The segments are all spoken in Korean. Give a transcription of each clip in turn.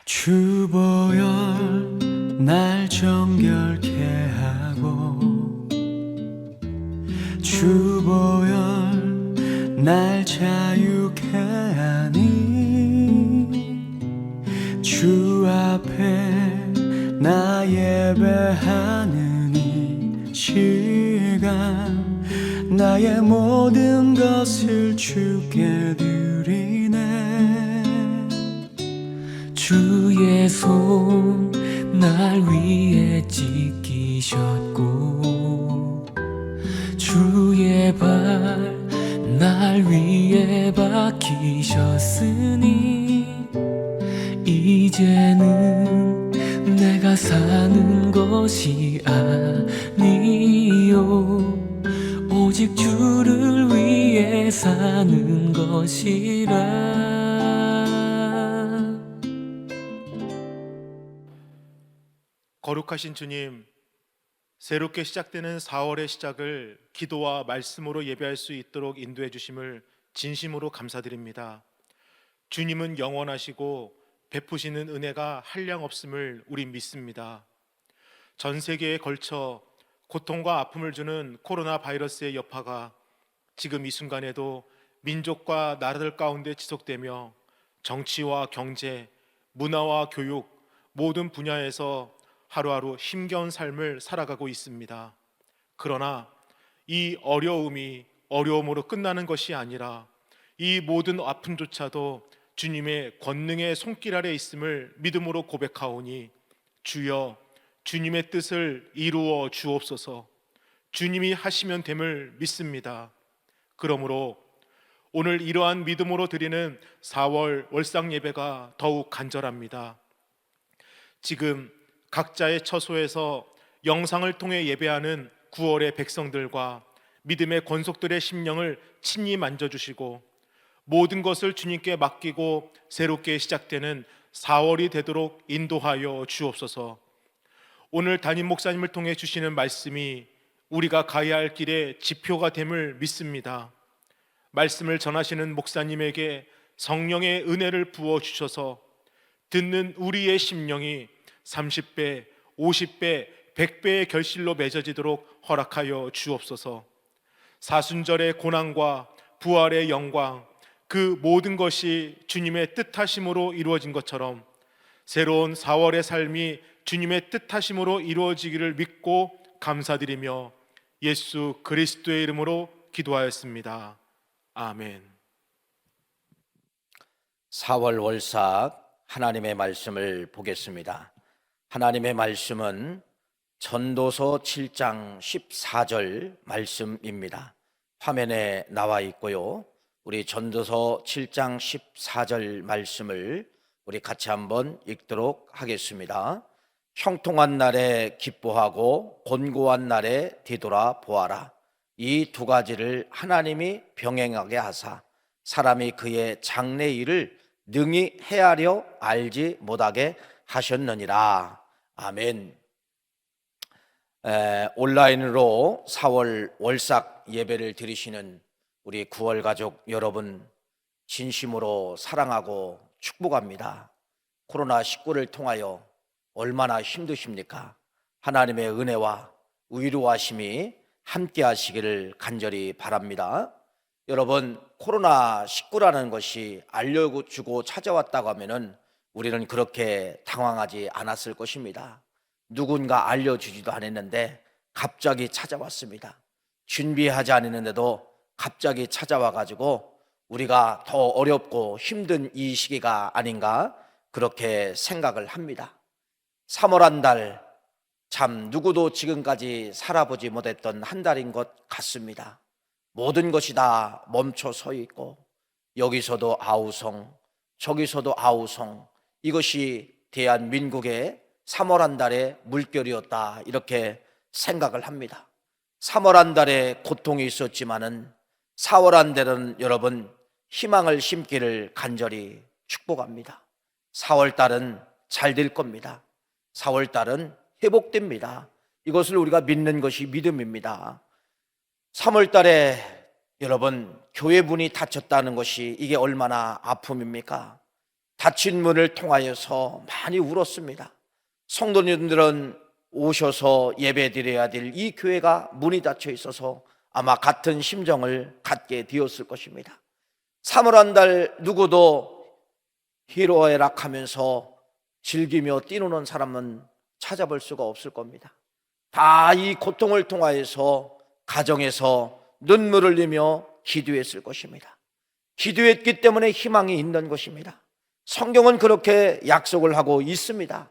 주보혈 날 정결케 하고 주보혈 날 자유케 하니 주 앞에 나 예배하는 이 시간 나의 모든 것을 주께 드리네. 주의 손 날 위에 지키셨고 주의 발 날 위에 박히셨으니 이제는 내가 사는 것이 아니요 오직 주를 위해 사는 것이라. 거룩하신 주님, 새롭게 시작되는 4월의 시작을 기도와 말씀으로 예배할 수 있도록 인도해 주심을 진심으로 감사드립니다. 주님은 영원하시고 베푸시는 은혜가 한량없음을 우리 믿습니다. 전 세계에 걸쳐 고통과 아픔을 주는 코로나 바이러스의 여파가 지금 이 순간에도 민족과 나라들 가운데 지속되며 정치와 경제, 문화와 교육 모든 분야에서 하루하루 힘겨운 삶을 살아가고 있습니다. 그러나 이 어려움이 어려움으로 끝나는 것이 아니라 이 모든 아픔조차도 주님의 권능의 손길 아래 있음을 믿음으로 고백하오니 주여 주님의 뜻을 이루어 주옵소서. 주님이 하시면 됨을 믿습니다. 그러므로 오늘 이러한 믿음으로 드리는 4월 월상 예배가 더욱 간절합니다. 지금 각자의 처소에서 영상을 통해 예배하는 9월의 백성들과 믿음의 권속들의 심령을 친히 만져주시고 모든 것을 주님께 맡기고 새롭게 시작되는 4월이 되도록 인도하여 주옵소서. 오늘 담임 목사님을 통해 주시는 말씀이 우리가 가야 할 길의 지표가 됨을 믿습니다. 말씀을 전하시는 목사님에게 성령의 은혜를 부어주셔서 듣는 우리의 심령이 30배, 50배, 100배의 결실로 맺어지도록 허락하여 주옵소서. 사순절의 고난과 부활의 영광, 그 모든 것이 주님의 뜻하심으로 이루어진 것처럼 새로운 4월의 삶이 주님의 뜻하심으로 이루어지기를 믿고 감사드리며 예수 그리스도의 이름으로 기도하였습니다. 아멘. 4월 월삭 하나님의 말씀을 보겠습니다. 하나님의 말씀은 전도서 7장 14절 말씀입니다. 화면에 나와 있고요. 우리 전도서 7장 14절 말씀을 우리 같이 한번 읽도록 하겠습니다. 형통한 날에 기뻐하고 곤고한 날에 뒤돌아 보아라. 이 두 가지를 하나님이 병행하게 하사 사람이 그의 장래 일을 능히 헤아려 알지 못하게 하셨느니라. 아멘. 온라인으로 4월 월삭 예배를 드리시는 우리 9월 가족 여러분 진심으로 사랑하고 축복합니다. 코로나19를 통하여 얼마나 힘드십니까? 하나님의 은혜와 위로하심이 함께 하시기를 간절히 바랍니다. 여러분, 코로나19라는 것이 알려주고 찾아왔다고 하면은 우리는 그렇게 당황하지 않았을 것입니다. 누군가 알려주지도 않았는데 갑자기 찾아왔습니다. 준비하지 않았는데도 갑자기 찾아와 가지고 우리가 더 어렵고 힘든 이 시기가 아닌가 그렇게 생각을 합니다. 3월 한 달, 참 누구도 지금까지 살아보지 못했던 한 달인 것 같습니다. 모든 것이 다 멈춰 서 있고 여기서도 아우성, 저기서도 아우성, 이것이 대한민국의 3월 한 달의 물결이었다 이렇게 생각을 합니다. 3월 한 달에 고통이 있었지만은 4월 한 달은 여러분 희망을 심기를 간절히 축복합니다. 4월 달은 잘 될 겁니다. 4월 달은 회복됩니다. 이것을 우리가 믿는 것이 믿음입니다. 3월 달에 여러분 교회 문이 닫혔다는 것이 이게 얼마나 아픔입니까? 닫힌 문을 통하여서 많이 울었습니다. 성도님들은 오셔서 예배드려야 될 이 교회가 문이 닫혀 있어서 아마 같은 심정을 갖게 되었을 것입니다. 3월 한 달 누구도 희로애락하면서 즐기며 뛰노는 사람은 찾아볼 수가 없을 겁니다. 다 이 고통을 통하여서 가정에서 눈물을 흘리며 기도했을 것입니다. 기도했기 때문에 희망이 있는 것입니다. 성경은 그렇게 약속을 하고 있습니다.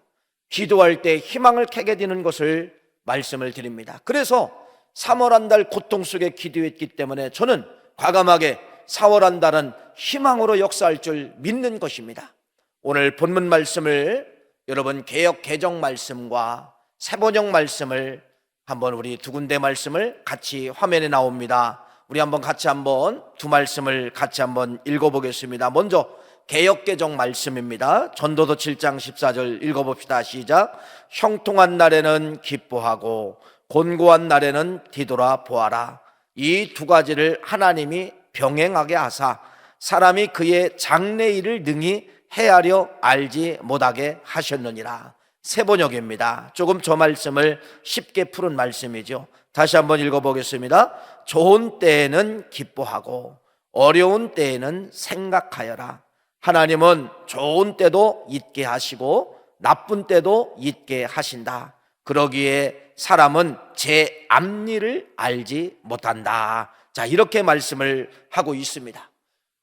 기도할 때 희망을 캐게 되는 것을 말씀을 드립니다. 그래서 3월 한 달 고통 속에 기도했기 때문에 저는 과감하게 4월 한 달은 희망으로 역사할 줄 믿는 것입니다. 오늘 본문 말씀을 여러분 개역 개정 말씀과 세번역 말씀을 한번 우리 두 군데 말씀을 같이 화면에 나옵니다. 우리 한번 같이 한번 두 말씀을 같이 한번 읽어보겠습니다. 먼저 개역 개정 말씀입니다. 전도서 7장 14절 읽어봅시다. 시작. 형통한 날에는 기뻐하고 곤고한 날에는 뒤돌아 보아라. 이 두 가지를 하나님이 병행하게 하사 사람이 그의 장래일을 능히 헤아려 알지 못하게 하셨느니라. 세번역입니다. 조금 저 말씀을 쉽게 푸른 말씀이죠. 다시 한번 읽어보겠습니다. 좋은 때에는 기뻐하고 어려운 때에는 생각하여라. 하나님은 좋은 때도 있게 하시고 나쁜 때도 있게 하신다. 그러기에 사람은 제 앞일을 알지 못한다. 자, 이렇게 말씀을 하고 있습니다.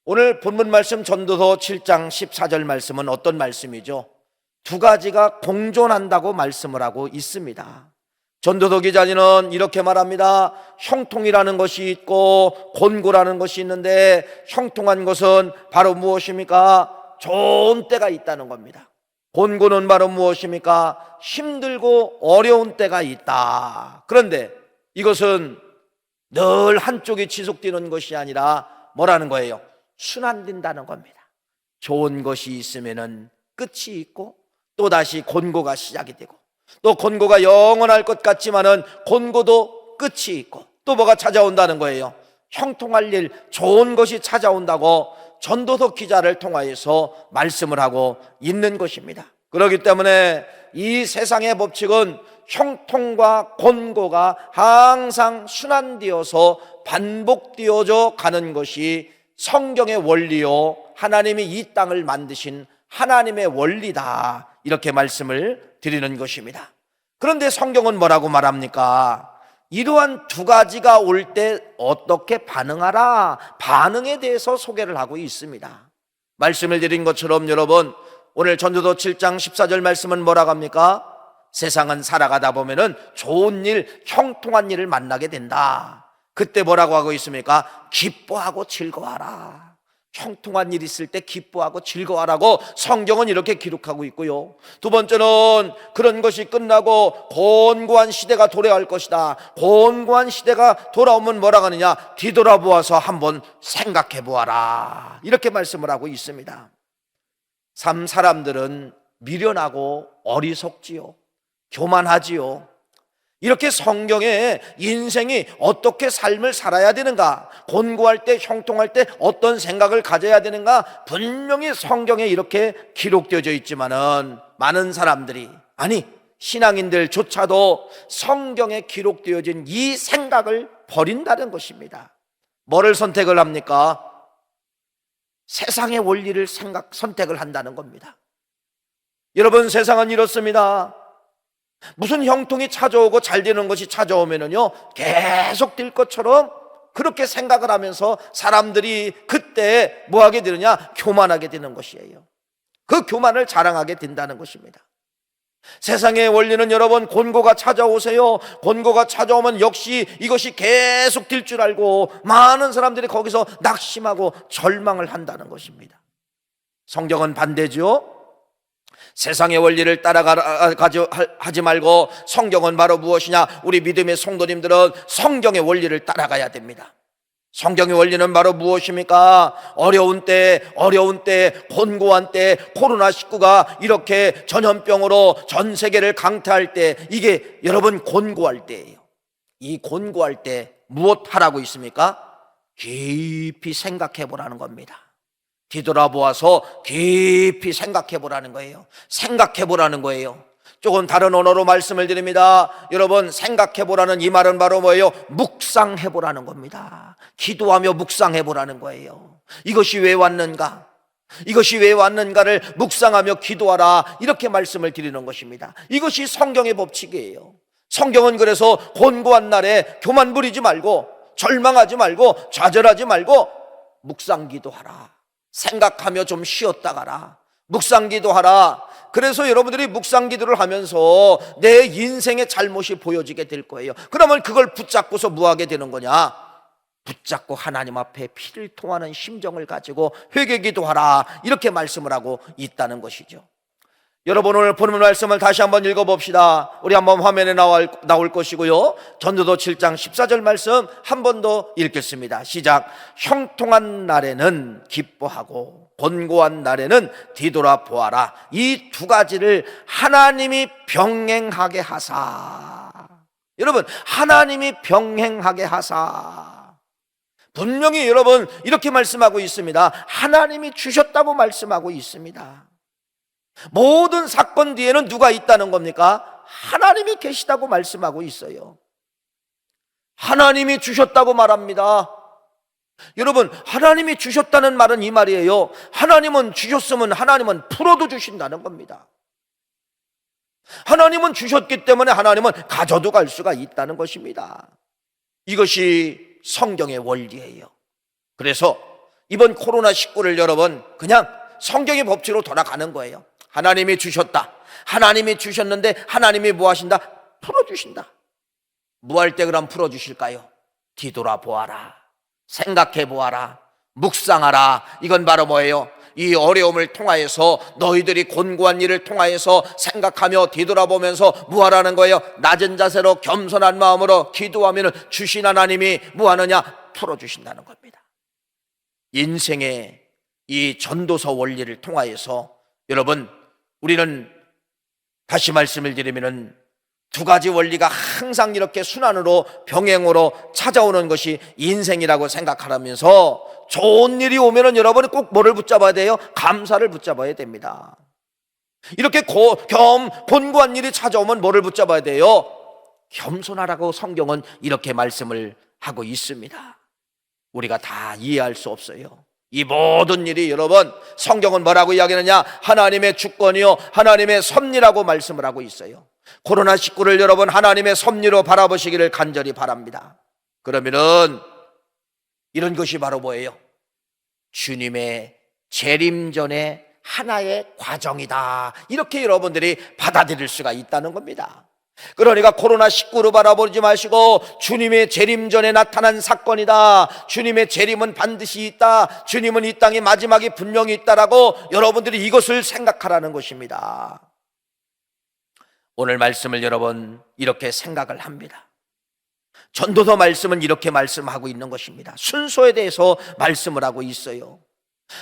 오늘 본문 말씀 전도서 7장 14절 말씀은 어떤 말씀이죠? 두 가지가 공존한다고 말씀을 하고 있습니다. 전도서 기자는 이렇게 말합니다. 형통이라는 것이 있고 곤고라는 것이 있는데 형통한 것은 바로 무엇입니까? 좋은 때가 있다는 겁니다. 곤고는 바로 무엇입니까? 힘들고 어려운 때가 있다. 그런데 이것은 늘 한쪽이 지속되는 것이 아니라 뭐라는 거예요? 순환된다는 겁니다. 좋은 것이 있으면은 끝이 있고 또다시 곤고가 시작이 되고 또 곤고가 영원할 것 같지만은 곤고도 끝이 있고 또 뭐가 찾아온다는 거예요? 형통할 일, 좋은 것이 찾아온다고 전도서 기자를 통하여서 말씀을 하고 있는 것입니다. 그렇기 때문에 이 세상의 법칙은 형통과 곤고가 항상 순환되어서 반복되어져 가는 것이 성경의 원리요, 하나님이 이 땅을 만드신 하나님의 원리다, 이렇게 말씀을 드리는 것입니다. 그런데 성경은 뭐라고 말합니까? 이러한 두 가지가 올 때 어떻게 반응하라, 반응에 대해서 소개를 하고 있습니다. 말씀을 드린 것처럼 여러분, 오늘 전도서 7장 14절 말씀은 뭐라고 합니까? 세상은 살아가다 보면은 좋은 일, 형통한 일을 만나게 된다. 그때 뭐라고 하고 있습니까? 기뻐하고 즐거워하라. 형통한 일 있을 때 기뻐하고 즐거워하라고 성경은 이렇게 기록하고 있고요. 두 번째는 그런 것이 끝나고 곤고한 시대가 돌아올 것이다. 곤고한 시대가 돌아오면 뭐라고 하느냐? 뒤돌아보아서 한번 생각해 보아라. 이렇게 말씀을 하고 있습니다. 사람들은 미련하고 어리석지요, 교만하지요. 이렇게 성경에 인생이 어떻게 삶을 살아야 되는가, 곤고할 때, 형통할 때 어떤 생각을 가져야 되는가, 분명히 성경에 이렇게 기록되어져 있지만은 많은 사람들이, 아니 신앙인들조차도 성경에 기록되어진 이 생각을 버린다는 것입니다. 뭐를 선택을 합니까? 세상의 원리를 선택을 한다는 겁니다. 여러분, 세상은 이렇습니다. 무슨 형통이 찾아오고 잘 되는 것이 찾아오면은요, 계속 될 것처럼 그렇게 생각을 하면서 사람들이 그때 뭐 하게 되느냐? 교만하게 되는 것이에요. 그 교만을 자랑하게 된다는 것입니다. 세상의 원리는 여러분, 곤고가 찾아오세요. 곤고가 찾아오면 역시 이것이 계속 될 줄 알고 많은 사람들이 거기서 낙심하고 절망을 한다는 것입니다. 성경은 반대죠. 세상의 원리를 따라가지 말고 성경은 바로 무엇이냐? 우리 믿음의 성도님들은 성경의 원리를 따라가야 됩니다. 성경의 원리는 바로 무엇입니까? 어려운 때, 곤고한 때, 코로나19가 이렇게 전염병으로 전 세계를 강타할 때, 이게 여러분 곤고할 때예요. 이 곤고할 때 무엇 하라고 있습니까? 깊이 생각해 보라는 겁니다. 뒤돌아보아서 깊이 생각해 보라는 거예요. 생각해 보라는 거예요. 조금 다른 언어로 말씀을 드립니다. 여러분, 생각해 보라는 이 말은 바로 뭐예요? 묵상해 보라는 겁니다. 기도하며 묵상해 보라는 거예요. 이것이 왜 왔는가? 이것이 왜 왔는가를 묵상하며 기도하라, 이렇게 말씀을 드리는 것입니다. 이것이 성경의 법칙이에요. 성경은 그래서 곤고한 날에 교만 부리지 말고, 절망하지 말고, 좌절하지 말고 묵상 기도하라, 생각하며 좀 쉬었다 가라, 묵상 기도하라. 그래서 여러분들이 묵상 기도를 하면서 내 인생의 잘못이 보여지게 될 거예요. 그러면 그걸 붙잡고서 뭐 하게 되는 거냐? 붙잡고 하나님 앞에 피를 통하는 심정을 가지고 회개 기도하라, 이렇게 말씀을 하고 있다는 것이죠. 여러분, 오늘 본문 말씀을 다시 한번 읽어봅시다. 우리 한번 화면에 나올 것이고요. 전도서 7장 14절 말씀 한 번 더 읽겠습니다. 시작. 형통한 날에는 기뻐하고 곤고한 날에는 뒤돌아보아라. 이 두 가지를 하나님이 병행하게 하사. 여러분, 하나님이 병행하게 하사. 분명히 여러분 이렇게 말씀하고 있습니다. 하나님이 주셨다고 말씀하고 있습니다. 모든 사건 뒤에는 누가 있다는 겁니까? 하나님이 계시다고 말씀하고 있어요. 하나님이 주셨다고 말합니다. 여러분, 하나님이 주셨다는 말은 이 말이에요. 하나님은 주셨으면 하나님은 풀어도 주신다는 겁니다. 하나님은 주셨기 때문에 하나님은 가져도 갈 수가 있다는 것입니다. 이것이 성경의 원리예요. 그래서 이번 코로나19를 여러분 그냥 성경의 법칙으로 돌아가는 거예요. 하나님이 주셨다. 하나님이 주셨는데 하나님이 뭐 하신다? 풀어주신다. 뭐 할 때 그럼 풀어주실까요? 뒤돌아보아라, 생각해보아라, 묵상하라. 이건 바로 뭐예요? 이 어려움을 통하여서, 너희들이 곤고한 일을 통하여서 생각하며 뒤돌아보면서 뭐 하라는 거예요? 낮은 자세로 겸손한 마음으로 기도하면 주신 하나님이 뭐 하느냐? 풀어주신다는 겁니다. 인생의 이 전도서 원리를 통하여서 여러분, 우리는 다시 말씀을 드리면 두 가지 원리가 항상 이렇게 순환으로 병행으로 찾아오는 것이 인생이라고 생각하면서 좋은 일이 오면은 여러분은 꼭 뭐를 붙잡아야 돼요? 감사를 붙잡아야 됩니다. 이렇게 곤고한 일이 찾아오면 뭐를 붙잡아야 돼요? 겸손하라고 성경은 이렇게 말씀을 하고 있습니다. 우리가 다 이해할 수 없어요. 이 모든 일이 여러분 성경은 뭐라고 이야기하느냐? 하나님의 주권이요 하나님의 섭리라고 말씀을 하고 있어요. 코로나19를 여러분 하나님의 섭리로 바라보시기를 간절히 바랍니다. 그러면은 이런 것이 바로 뭐예요? 주님의 재림 전에 하나의 과정이다, 이렇게 여러분들이 받아들일 수가 있다는 겁니다. 그러니까 코로나19로 바라보지 마시고 주님의 재림 전에 나타난 사건이다, 주님의 재림은 반드시 있다, 주님은 이 땅에 마지막이 분명히 있다라고 여러분들이 이것을 생각하라는 것입니다. 오늘 말씀을 여러분 이렇게 생각을 합니다. 전도서 말씀은 이렇게 말씀하고 있는 것입니다. 순서에 대해서 말씀을 하고 있어요.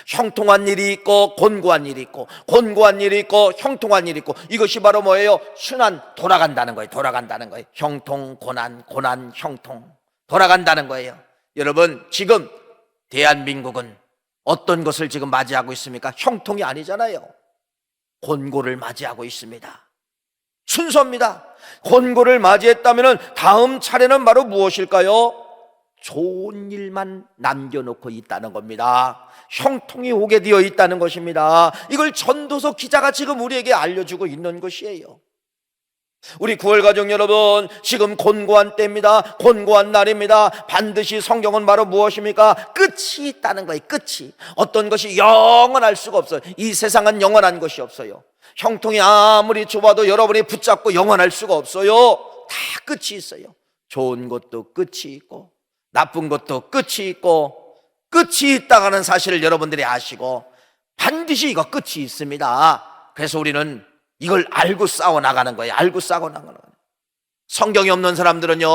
형통한 일이 있고 곤고한 일이 있고, 곤고한 일이 있고 형통한 일이 있고, 이것이 바로 뭐예요? 순환, 돌아간다는 거예요. 돌아간다는 거예요. 형통, 고난, 고난, 형통, 돌아간다는 거예요. 여러분, 지금 대한민국은 어떤 것을 지금 맞이하고 있습니까? 형통이 아니잖아요. 곤고를 맞이하고 있습니다. 순서입니다. 곤고를 맞이했다면 다음 차례는 바로 무엇일까요? 좋은 일만 남겨놓고 있다는 겁니다. 형통이 오게 되어 있다는 것입니다. 이걸 전도서 기자가 지금 우리에게 알려주고 있는 것이에요. 우리 9월 가족 여러분, 지금 곤고한 때입니다. 곤고한 날입니다. 반드시 성경은 바로 무엇입니까? 끝이 있다는 거예요. 끝이. 어떤 것이 영원할 수가 없어요. 이 세상은 영원한 것이 없어요. 형통이 아무리 좁아도 여러분이 붙잡고 영원할 수가 없어요. 다 끝이 있어요. 좋은 것도 끝이 있고 나쁜 것도 끝이 있고, 끝이 있다는 사실을 여러분들이 아시고 반드시 이거 끝이 있습니다. 그래서 우리는 이걸 알고 싸워나가는 거예요. 알고 싸워나가는 거예요. 성경이 없는 사람들은요,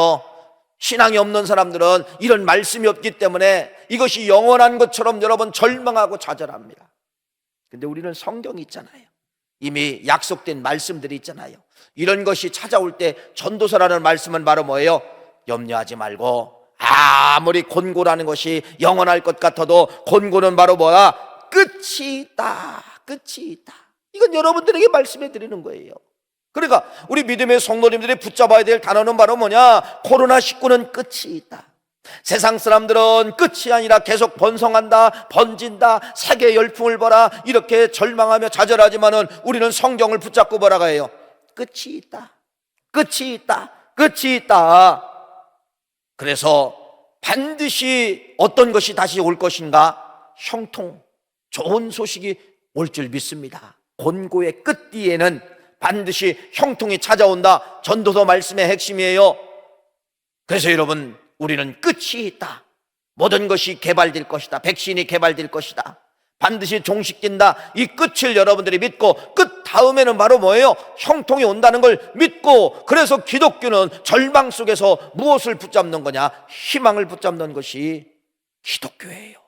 신앙이 없는 사람들은 이런 말씀이 없기 때문에 이것이 영원한 것처럼 여러분 절망하고 좌절합니다. 근데 우리는 성경이 있잖아요. 이미 약속된 말씀들이 있잖아요. 이런 것이 찾아올 때 전도서라는 말씀은 바로 뭐예요? 염려하지 말고, 아무리 곤고라는 것이 영원할 것 같아도 곤고는 바로 뭐야? 끝이 있다. 끝이 있다. 이건 여러분들에게 말씀해 드리는 거예요. 그러니까 우리 믿음의 성도님들이 붙잡아야 될 단어는 바로 뭐냐? 코로나19는 끝이 있다. 세상 사람들은 끝이 아니라 계속 번성한다, 번진다, 세계 열풍을 봐라 이렇게 절망하며 좌절하지만은 우리는 성경을 붙잡고 뭐라고 해요? 끝이 있다. 끝이 있다. 끝이 있다. 그래서 반드시 어떤 것이 다시 올 것인가? 형통, 좋은 소식이 올 줄 믿습니다. 곤고의 끝 뒤에는 반드시 형통이 찾아온다. 전도서 말씀의 핵심이에요. 그래서 여러분, 우리는 끝이 있다. 모든 것이 개발될 것이다. 백신이 개발될 것이다. 반드시 종식된다. 이 끝을 여러분들이 믿고 끝 다음에는 바로 뭐예요? 형통이 온다는 걸 믿고, 그래서 기독교는 절망 속에서 무엇을 붙잡는 거냐? 희망을 붙잡는 것이 기독교예요.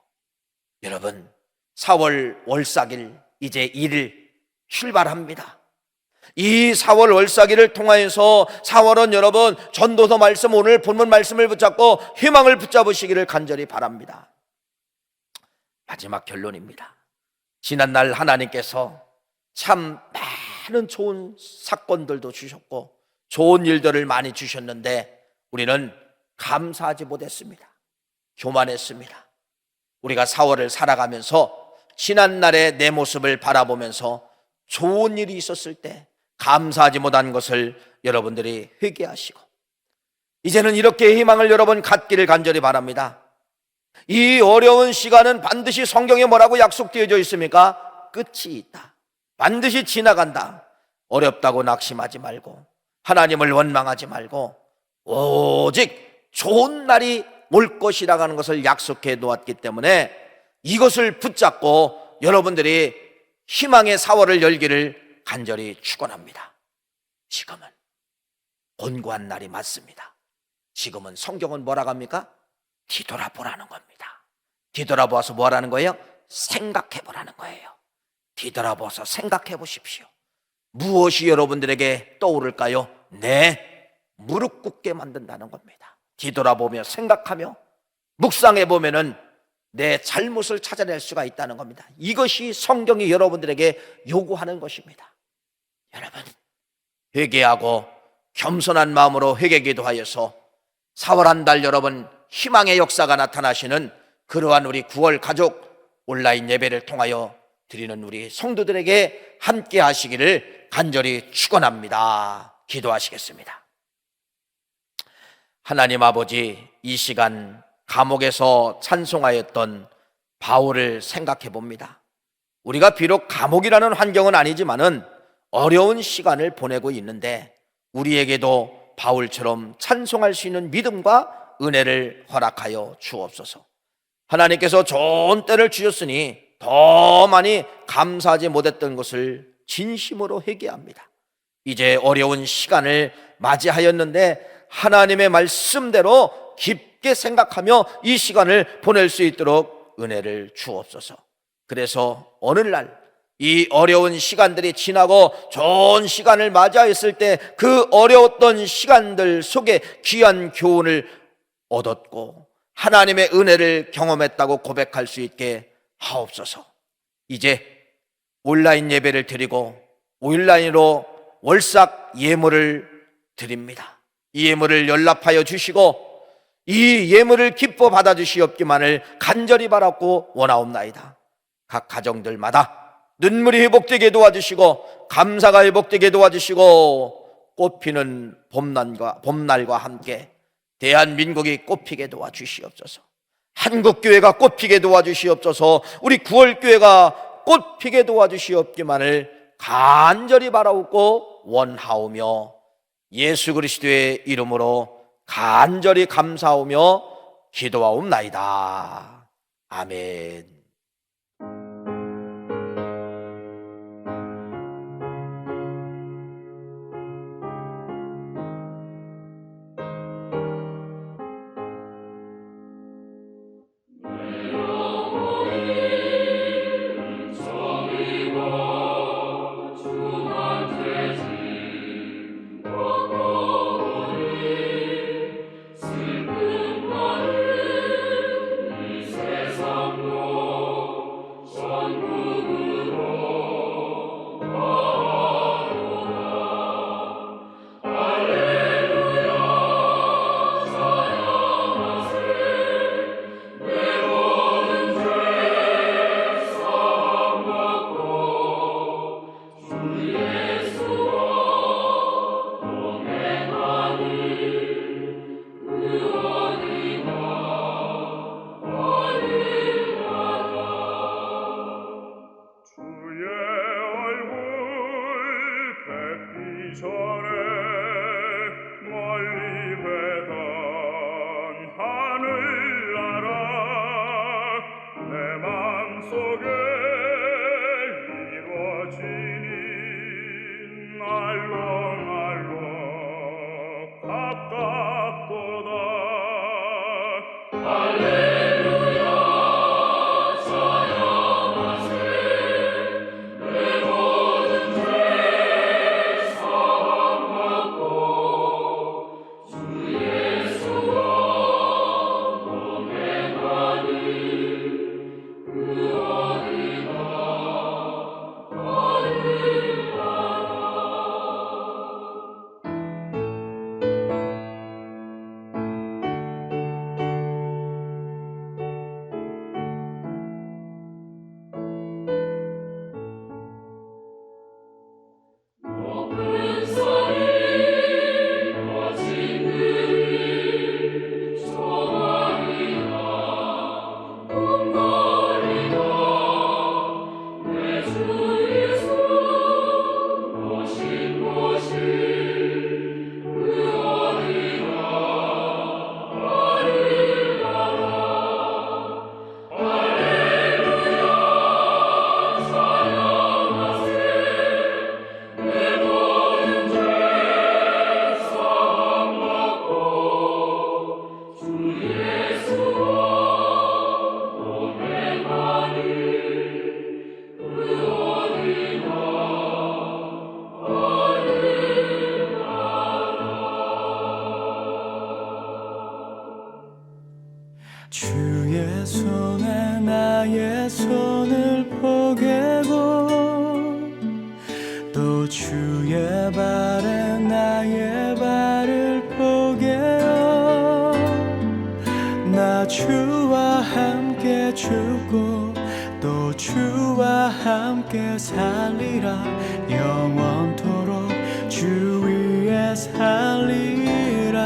여러분, 4월 월삭일 이제 1일 출발합니다. 이 4월 월삭일을 통하여서 4월은 여러분 전도서 말씀, 오늘 본문 말씀을 붙잡고 희망을 붙잡으시기를 간절히 바랍니다. 마지막 결론입니다. 지난날 하나님께서 참 많은 좋은 사건들도 주셨고 좋은 일들을 많이 주셨는데 우리는 감사하지 못했습니다. 교만했습니다. 우리가 4월을 살아가면서 지난날의 내 모습을 바라보면서 좋은 일이 있었을 때 감사하지 못한 것을 여러분들이 회개하시고 이제는 이렇게 희망을 여러분 갖기를 간절히 바랍니다. 이 어려운 시간은 반드시 성경에 뭐라고 약속되어져 있습니까? 끝이 있다. 반드시 지나간다. 어렵다고 낙심하지 말고 하나님을 원망하지 말고 오직 좋은 날이 올 것이라고 하는 것을 약속해 놓았기 때문에 이것을 붙잡고 여러분들이 희망의 4월을 열기를 간절히 축원합니다. 지금은 곤고한 날이 맞습니다. 지금은 성경은 뭐라고 합니까? 뒤돌아보라는 겁니다. 뒤돌아보아서 뭐라는 거예요? 생각해 보라는 거예요. 뒤돌아보아서 생각해 보십시오. 무엇이 여러분들에게 떠오를까요? 네, 무릎 꿇게 만든다는 겁니다. 뒤돌아보며 생각하며 묵상해 보면은 내 잘못을 찾아낼 수가 있다는 겁니다. 이것이 성경이 여러분들에게 요구하는 것입니다. 여러분, 회개하고 겸손한 마음으로 회개 기도하여서 4월 한 달 여러분 희망의 역사가 나타나시는 그러한 우리 9월 가족 온라인 예배를 통하여 드리는 우리 성도들에게 함께 하시기를 간절히 축원합니다. 기도하시겠습니다. 하나님 아버지, 이 시간 감옥에서 찬송하였던 바울을 생각해 봅니다. 우리가 비록 감옥이라는 환경은 아니지만은 어려운 시간을 보내고 있는데 우리에게도 바울처럼 찬송할 수 있는 믿음과 은혜를 허락하여 주옵소서. 하나님께서 좋은 때를 주셨으니 더 많이 감사하지 못했던 것을 진심으로 회개합니다. 이제 어려운 시간을 맞이하였는데 하나님의 말씀대로 깊게 생각하며 이 시간을 보낼 수 있도록 은혜를 주옵소서. 그래서 오늘날 이 어려운 시간들이 지나고 좋은 시간을 맞이했을 때 그 어려웠던 시간들 속에 귀한 교훈을 얻었고 하나님의 은혜를 경험했다고 고백할 수 있게 하옵소서. 이제 온라인 예배를 드리고 온라인으로 월삭 예물을 드립니다. 이 예물을 연락하여 주시고 이 예물을 기뻐 받아주시옵기만을 간절히 바랐고 원하옵나이다. 각 가정들마다 눈물이 회복되게 도와주시고 감사가 회복되게 도와주시고 꽃피는 봄날과 함께 대한민국이 꽃피게 도와주시옵소서. 한국교회가 꽃피게 도와주시옵소서. 우리 9월교회가 꽃피게 도와주시옵기만을 간절히 바라옵고 원하오며 예수 그리스도의 이름으로 간절히 감사하며 기도하옵나이다. 아멘. 슬픈 말을 이 세상 이전에 멀리 배던 하늘나라 내 맘속에 이루어지니 날로 가깝도다. 주의 손에 나의 손을 포개고 또 주의 발에 나의 발을 포개어 나 주와 함께 죽고 또 주와 함께 살리라 영원토록 주 위에 살리라.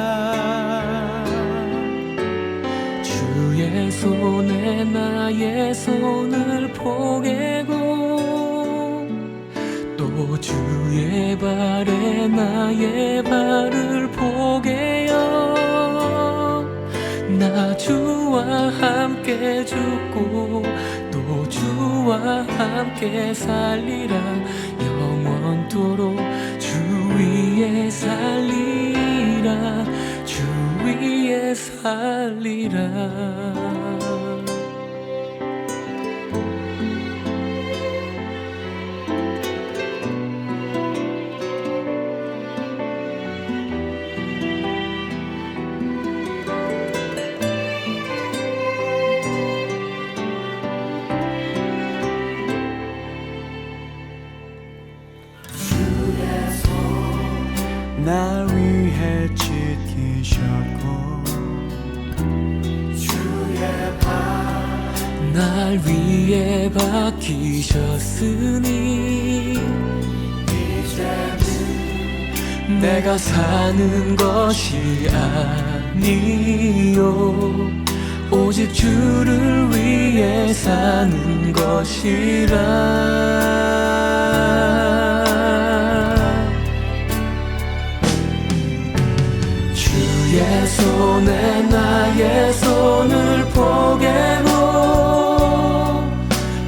주의 손에 나의 손을 포개고 또 주의 발에 나의 발을 포개어 나 주와 함께 죽고 또 주와 함께 살리라 영원토록 주 위에 살리라 주 위에 살리라. 날 위해 지키셨고 날 위해 박히셨으니 이제는 내가 사는 것이 아니요 오직 주를 위해 사는 것이라. 주의 손에 나의 손을 포개고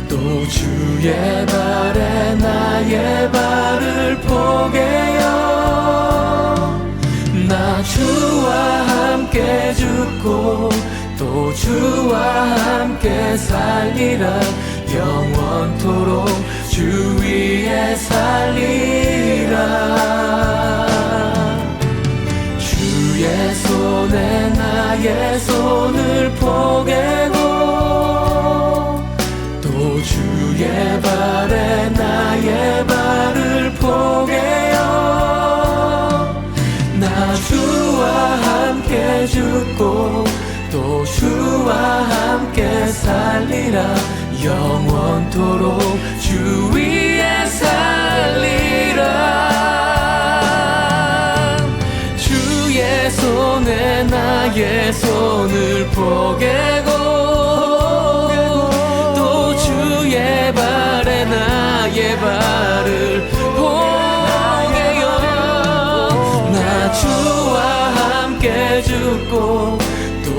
또 주의 발에 나의 발을 포개어 나 주와 함께 죽고 또 주와 함께 살리라 영원토록 주 위에 살리라. 주의 손에 나의 손을 포개고 또 주의 발에 나의 발을 포개어 나 주와 함께 죽고 또 주와 함께 살리라 영원토록 주 위에 살리라. 주의 손에 나의 손을 포개고 또 주의 발에 나의 발을 포개어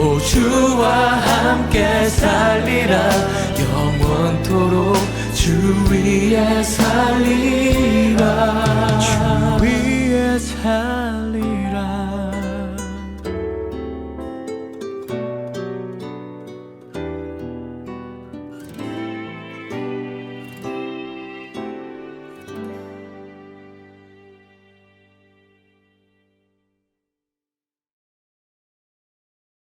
또 주와 함께 살리라 영원토록 주 위에 살리라